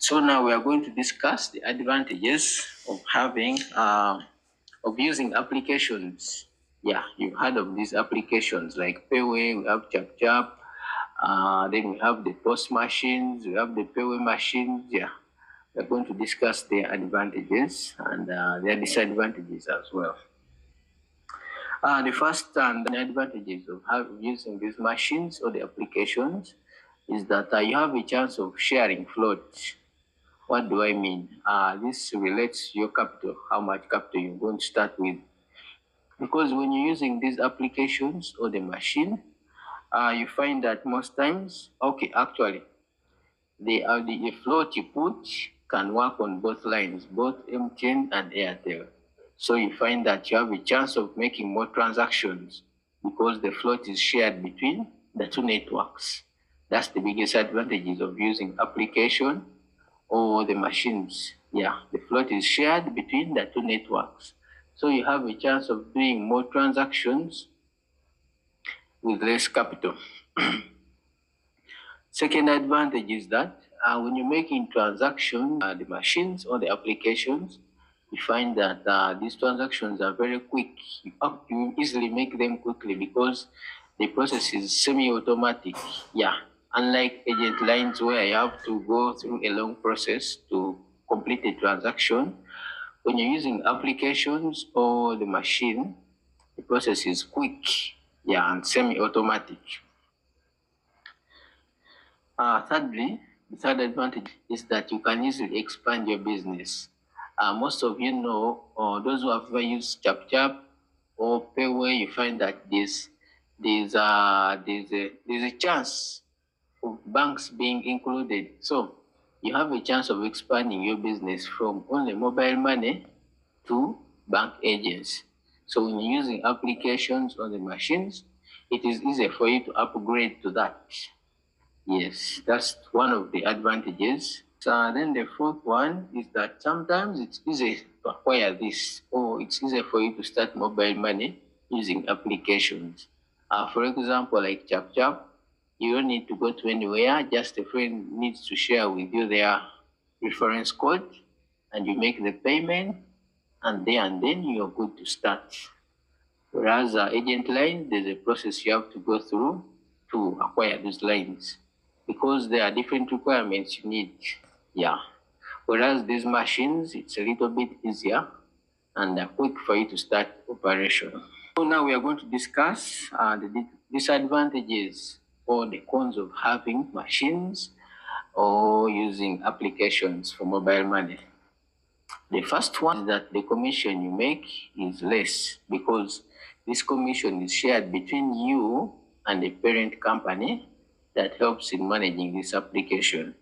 So now we are going to discuss the advantages of having of using applications. Yeah, you've heard of these applications like Payway, we have ChapChap, then we have the post machines, we have the Payway machines. Yeah, we're going to discuss their advantages and their disadvantages as well. The first and advantages of using these machines or the applications is that you have a chance of sharing float. What do I mean? This relates to your capital, how much capital you're going to start with. Because when you're using these applications or the machine, you find that most times, okay, actually, the float you put can work on both lines, both MTN and Airtel. So you find that you have a chance of making more transactions because the float is shared between the two networks. That's the biggest advantages of using application or the machines. Yeah, the float is shared between the two networks. So you have a chance of doing more transactions with less capital. Second advantage is that when you're making transactions, the machines or the applications, you find that these transactions are very quick. You easily make them quickly because the process is semi-automatic. Yeah, unlike agent lines where you have to go through a long process to complete a transaction, when you're using applications or the machine, the process is quick, yeah, and semi-automatic. Thirdly, the third advantage is that you can easily expand your business. Most of you know, or those who have ever used ChapChap or Payway, you find that there's a chance of banks being included. So you have a chance of expanding your business from only mobile money to bank agents. So when you're using applications on the machines, it is easier for you to upgrade to that. Yes, that's one of the advantages. Then the fourth one is that sometimes it's easy to acquire this, or it's easier for you to start mobile money using applications. For example, like ChapChap, you don't need to go to anywhere, just a friend needs to share with you their reference code, and you make the payment, and then you're good to start. Whereas agent line, there's a process you have to go through to acquire those lines because there are different requirements you need. Yeah. Whereas these machines, it's a little bit easier and quick for you to start operation. So now we are going to discuss the disadvantages or the cons of having machines or using applications for mobile money. The first one is that the commission you make is less because this commission is shared between you and the parent company that helps in managing this application.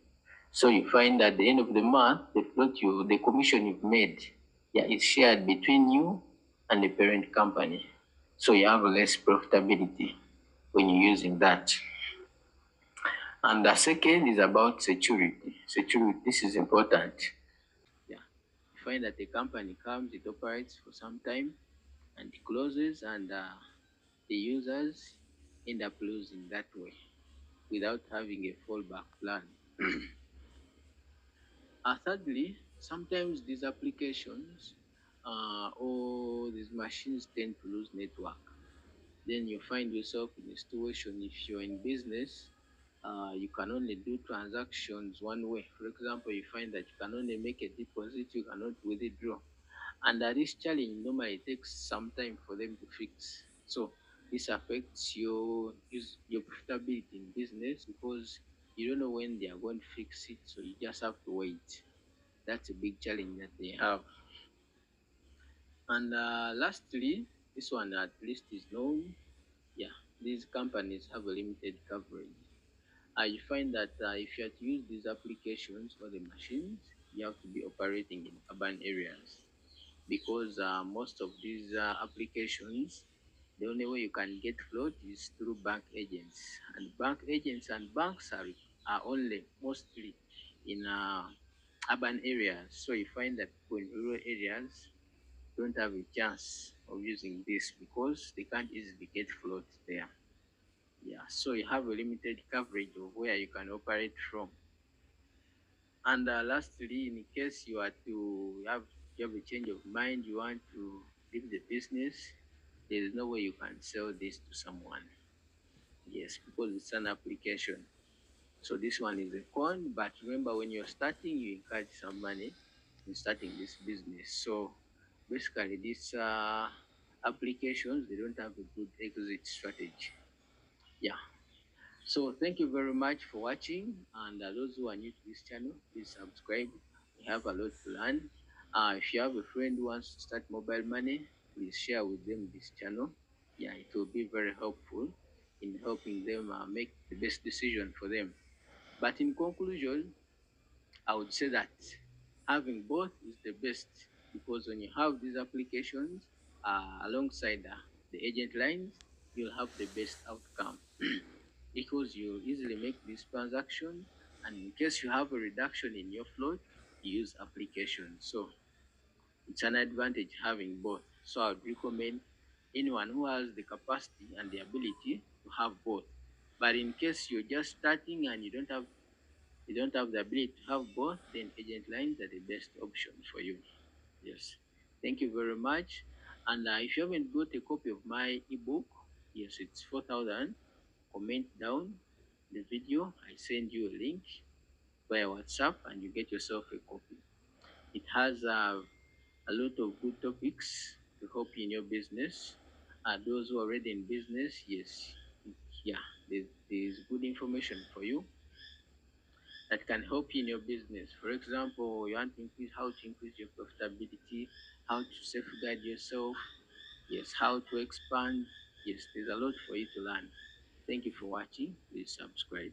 So you find at the end of the month, the commission you've made, yeah, is shared between you and the parent company. So you have less profitability when you're using that. And the second is about security. Security, this is important. Yeah. You find that the company comes, it operates for some time and it closes, and the users end up losing that way without having a fallback plan. Thirdly, sometimes these applications or these machines tend to lose network. Then you find yourself in a situation if you're in business, you can only do transactions one way. For example, you find that you can only make a deposit, you cannot withdraw. And this challenge normally takes some time for them to fix. So this affects your profitability in business because you don't know when they are going to fix it, so you just have to wait. That's a big challenge that they have. And lastly, this one at least is known. Yeah, these companies have a limited coverage. You find that if you have to use these applications or the machines, you have to be operating in urban areas because most of these applications, the only way you can get float is through bank agents, and bank agents and banks are only mostly in urban areas. So you find that people in rural areas don't have a chance of using this because they can't easily get float there. Yeah, so you have a limited coverage of where you can operate from. And lastly, in case you have a change of mind, you want to leave the business, there is no way you can sell this to someone. Yes, because it's an application. So this one is a con, but remember when you're starting, you incur some money in starting this business. So basically, these applications, they don't have a good exit strategy. Yeah. So thank you very much for watching. And those who are new to this channel, please subscribe. We have a lot to learn. If you have a friend who wants to start mobile money, please share with them this channel. Yeah, it will be very helpful in helping them make the best decision for them. But in conclusion, I would say that having both is the best, because when you have these applications alongside the agent lines, you'll have the best outcome because you'll easily make this transaction. And in case you have a reduction in your float, you use applications. So it's an advantage having both. So I would recommend anyone who has the capacity and the ability to have both. But in case you're just starting and you don't have the ability to have both, then agent lines are the best option for you. Yes. Thank you very much. And if you haven't got a copy of my ebook, yes, it's 4,000. Comment down the video. I send you a link via WhatsApp and you get yourself a copy. It has a lot of good topics to help you in your business. Those who are already in business, yes, yeah, there's good information for you that can help you in your business. For example, you want to increase how to increase your profitability, how to safeguard yourself, yes, how to expand. Yes, there's a lot for you to learn. Thank you for watching. Please subscribe.